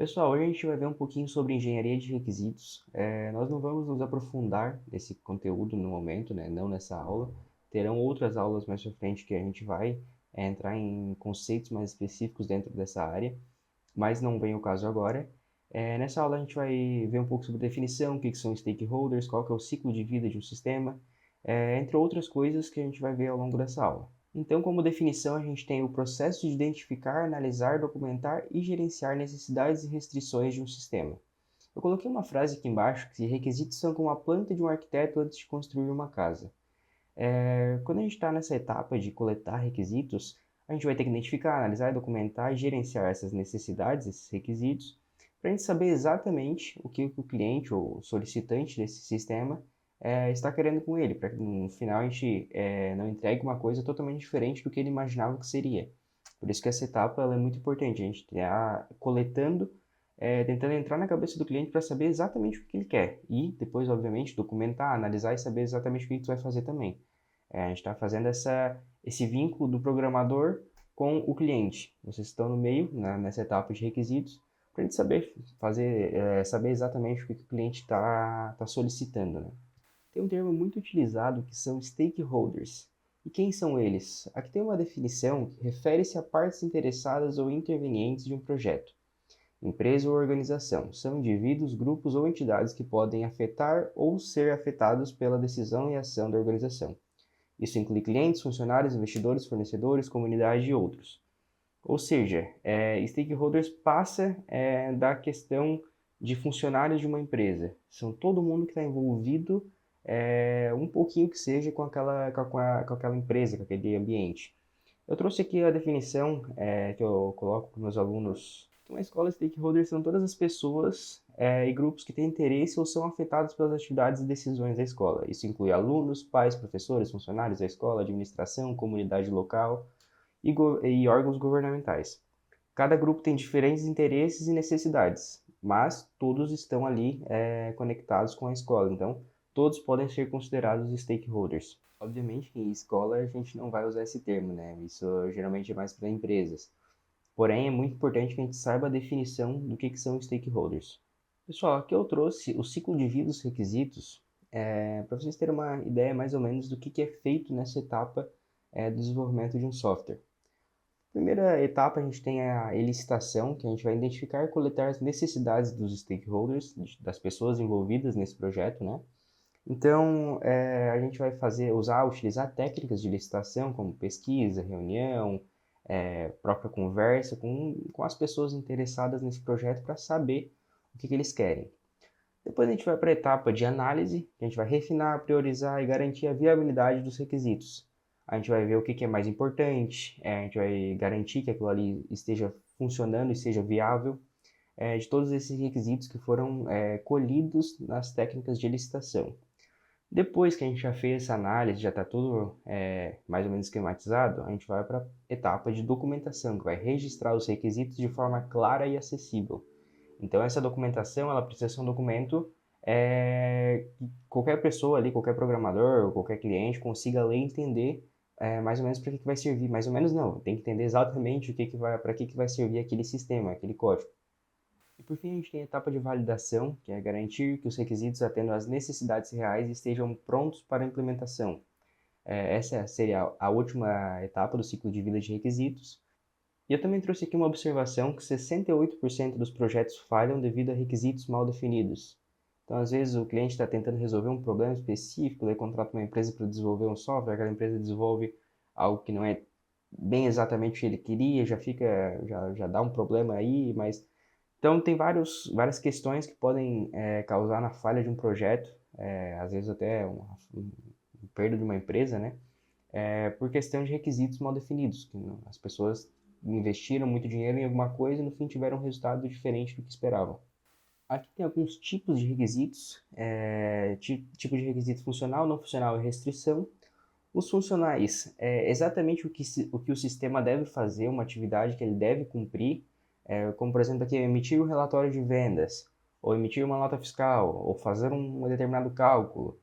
Pessoal, hoje a gente vai ver um pouquinho sobre engenharia de requisitos. Nós não vamos nos aprofundar nesse conteúdo no momento, né? Não nessa aula. Terão outras aulas mais pra frente que a gente vai entrar em conceitos mais específicos dentro dessa área, mas não vem o caso agora. Nessa aula a gente vai ver um pouco sobre definição, o que são stakeholders, qual que é o ciclo de vida de um sistema, entre outras coisas que a gente vai ver ao longo dessa aula. Então, como definição, a gente tem o processo de identificar, analisar, documentar e gerenciar necessidades e restrições de um sistema. Eu coloquei uma frase aqui embaixo que requisitos são como a planta de um arquiteto antes de construir uma casa. Quando a gente está nessa etapa de coletar requisitos, a gente vai ter que identificar, analisar, documentar e gerenciar essas necessidades, esses requisitos, para a gente saber exatamente o que o cliente ou o solicitante desse sistema está querendo com ele, para que no final a gente não entregue uma coisa totalmente diferente do que ele imaginava que seria. Por isso que essa etapa ela é muito importante, a gente está coletando, tentando entrar na cabeça do cliente para saber exatamente o que ele quer e depois, obviamente, documentar, analisar e saber exatamente o que tu vai fazer também. A gente está fazendo esse vínculo do programador com o cliente. Vocês estão no meio, nessa etapa de requisitos, para a gente saber exatamente o que o cliente está solicitando, né? Tem um termo muito utilizado que são stakeholders. E quem são eles? Aqui tem uma definição que refere-se a partes interessadas ou intervenientes de um projeto. Empresa ou organização são indivíduos, grupos ou entidades que podem afetar ou ser afetados pela decisão e ação da organização. Isso inclui clientes, funcionários, investidores, fornecedores, comunidade e outros. Ou seja, stakeholders passa da questão de funcionários de uma empresa. São todo mundo que está envolvido, um pouquinho que seja com aquela empresa, com aquele ambiente. Eu trouxe aqui a definição que eu coloco para meus alunos. Uma escola, stakeholders são todas as pessoas e grupos que têm interesse ou são afetados pelas atividades e decisões da escola. Isso inclui alunos, pais, professores, funcionários da escola, administração, comunidade local e órgãos governamentais. Cada grupo tem diferentes interesses e necessidades, mas todos estão ali conectados com a escola, então todos podem ser considerados stakeholders. Obviamente, em escola a gente não vai usar esse termo, né? Isso geralmente é mais para empresas. Porém, é muito importante que a gente saiba a definição do que são stakeholders. Pessoal, aqui eu trouxe o ciclo de vida dos requisitos para vocês terem uma ideia mais ou menos do que é feito nessa etapa do desenvolvimento de um software. Primeira etapa, a gente tem a elicitação, que a gente vai identificar e coletar as necessidades dos stakeholders, das pessoas envolvidas nesse projeto, né? Então, a gente vai utilizar técnicas de licitação, como pesquisa, reunião, própria conversa com as pessoas interessadas nesse projeto para saber o que eles querem. Depois a gente vai para a etapa de análise, que a gente vai refinar, priorizar e garantir a viabilidade dos requisitos. A gente vai ver o que é mais importante, a gente vai garantir que aquilo ali esteja funcionando e seja viável, de todos esses requisitos que foram colhidos nas técnicas de licitação. Depois que a gente já fez essa análise, já está tudo mais ou menos esquematizado, a gente vai para a etapa de documentação, que vai registrar os requisitos de forma clara e acessível. Então, essa documentação, ela precisa ser um documento que qualquer pessoa ali, qualquer programador, qualquer cliente consiga ler e entender mais ou menos para que vai servir. Mais ou menos não, tem que entender exatamente para que vai servir aquele sistema, aquele código. E por fim, a gente tem a etapa de validação, que é garantir que os requisitos atendam às necessidades reais e estejam prontos para a implementação. Essa seria a última etapa do ciclo de vida de requisitos. E eu também trouxe aqui uma observação que 68% dos projetos falham devido a requisitos mal definidos. Então, às vezes, o cliente está tentando resolver um problema específico, daí contrata uma empresa para desenvolver um software, aquela empresa desenvolve algo que não é bem exatamente o que ele queria, já dá um problema aí, mas... Então, tem várias questões que podem causar na falha de um projeto, às vezes até uma perda de uma empresa, né? Por questão de requisitos mal definidos, que as pessoas investiram muito dinheiro em alguma coisa e no fim tiveram um resultado diferente do que esperavam. Aqui tem alguns tipos de requisitos, tipo de requisito funcional, não funcional e restrição. Os funcionais é exatamente o que o sistema deve fazer, uma atividade que ele deve cumprir, como por exemplo aqui emitir um relatório de vendas, ou emitir uma nota fiscal, ou fazer um determinado cálculo,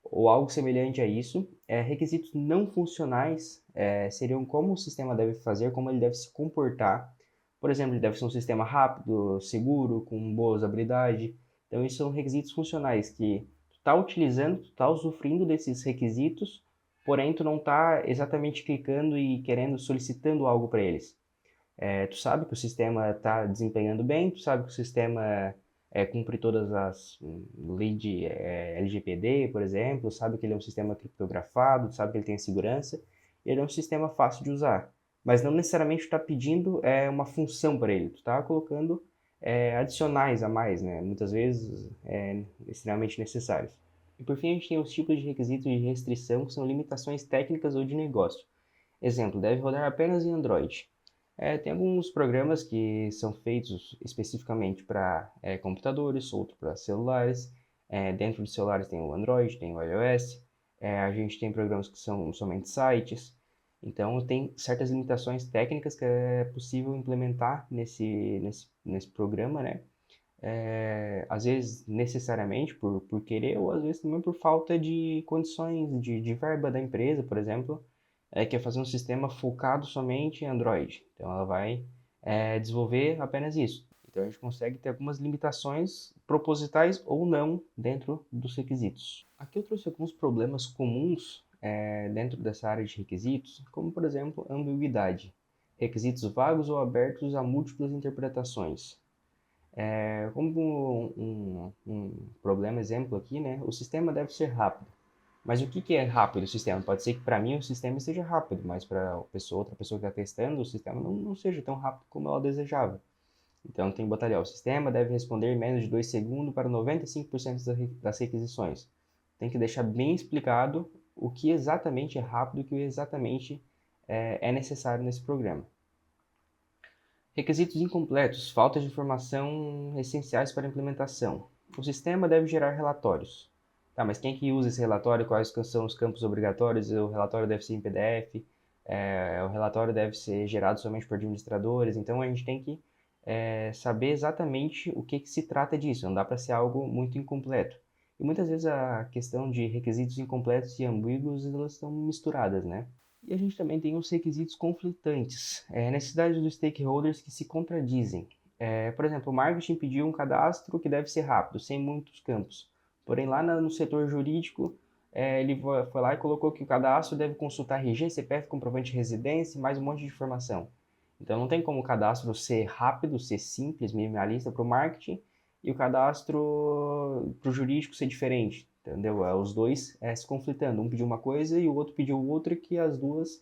ou algo semelhante a isso. Requisitos não funcionais seriam como o sistema deve fazer, como ele deve se comportar. Por exemplo, ele deve ser um sistema rápido, seguro, com boa usabilidade. Então, isso são requisitos funcionais que tu está utilizando, tu está usufruindo desses requisitos, porém tu não está exatamente clicando e querendo, solicitando algo para eles. Tu sabe que o sistema está desempenhando bem, tu sabe que o sistema cumpre todas as leis de LGPD, por exemplo, sabe que ele é um sistema criptografado, sabe que ele tem segurança, ele é um sistema fácil de usar. Mas não necessariamente está pedindo uma função para ele, tu está colocando adicionais a mais, né? Muitas vezes extremamente necessários. E por fim, a gente tem os tipos de requisitos de restrição, que são limitações técnicas ou de negócio. Exemplo, deve rodar apenas em Android. Tem alguns programas que são feitos especificamente para computadores, outros para celulares. Dentro de celulares tem o Android, tem o iOS. A gente tem programas que são somente sites. Então, tem certas limitações técnicas que é possível implementar nesse programa, né? Às vezes necessariamente por querer, ou às vezes também por falta de condições de verba da empresa, por exemplo, quer fazer um sistema focado somente em Android. Então ela vai desenvolver apenas isso. Então a gente consegue ter algumas limitações propositais ou não dentro dos requisitos. Aqui eu trouxe alguns problemas comuns dentro dessa área de requisitos, como por exemplo ambiguidade, requisitos vagos ou abertos a múltiplas interpretações. Como um problema exemplo aqui, né? O sistema deve ser rápido. Mas o que é rápido o sistema? Pode ser que para mim o sistema seja rápido, mas para outra pessoa que está testando, o sistema não seja tão rápido como ela desejava. Então tem que botar ali, ó, o sistema deve responder em menos de 2 segundos para 95% das requisições. Tem que deixar bem explicado o que exatamente é rápido e o que exatamente é necessário nesse programa. Requisitos incompletos, falta de informação essenciais para a implementação. O sistema deve gerar relatórios. Tá, mas quem é que usa esse relatório? Quais são os campos obrigatórios? O relatório deve ser em PDF, o relatório deve ser gerado somente por administradores. Então a gente tem que saber exatamente o que se trata disso. Não dá para ser algo muito incompleto. E muitas vezes a questão de requisitos incompletos e ambíguos elas estão misturadas, né? E a gente também tem os requisitos conflitantes, necessidades dos stakeholders que se contradizem. Por exemplo, o marketing pediu um cadastro que deve ser rápido, sem muitos campos. Porém, lá no setor jurídico, ele foi lá e colocou que o cadastro deve consultar RG, CPF, comprovante de residência e mais um monte de informação. Então, não tem como o cadastro ser rápido, ser simples, minimalista para o marketing e o cadastro para o jurídico ser diferente. Entendeu? Os dois se conflitando. Um pediu uma coisa e o outro pediu outra que as duas,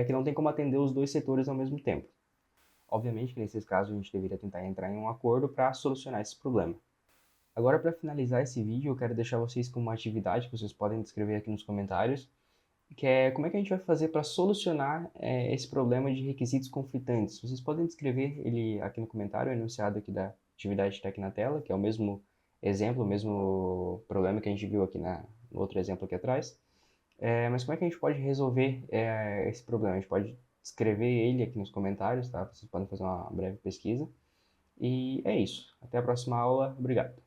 que não tem como atender os dois setores ao mesmo tempo. Obviamente que nesses casos a gente deveria tentar entrar em um acordo para solucionar esse problema. Agora, para finalizar esse vídeo, eu quero deixar vocês com uma atividade que vocês podem descrever aqui nos comentários, que é como é que a gente vai fazer para solucionar esse problema de requisitos conflitantes. Vocês podem descrever ele aqui no comentário, o enunciado aqui da atividade que está aqui na tela, que é o mesmo exemplo, o mesmo problema que a gente viu aqui no outro exemplo aqui atrás. Mas como é que a gente pode resolver esse problema? A gente pode escrever ele aqui nos comentários, tá? Vocês podem fazer uma breve pesquisa. E é isso. Até a próxima aula. Obrigado.